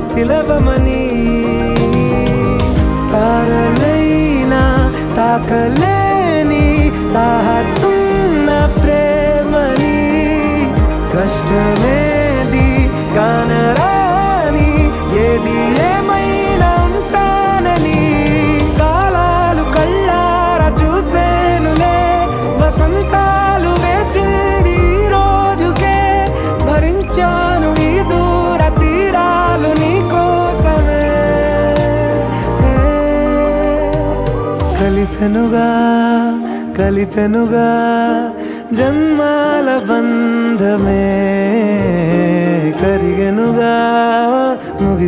పిలవమని తారలైనా తాకలేని తాహతున్న ప్రేమని కష్టమేది కానరాని ఏది ఏమైనా ఉంటానని కాలాలు కళ్ళారా చూసేనులే వసంతాలు వేచింది ఈ రోజుకే భరించాను ఈ దూర తీరాలు నీ కోసమే కలిసెనుగా కలిపెనుగా జన్మాల బంధమే కరిగెనుగా ముగి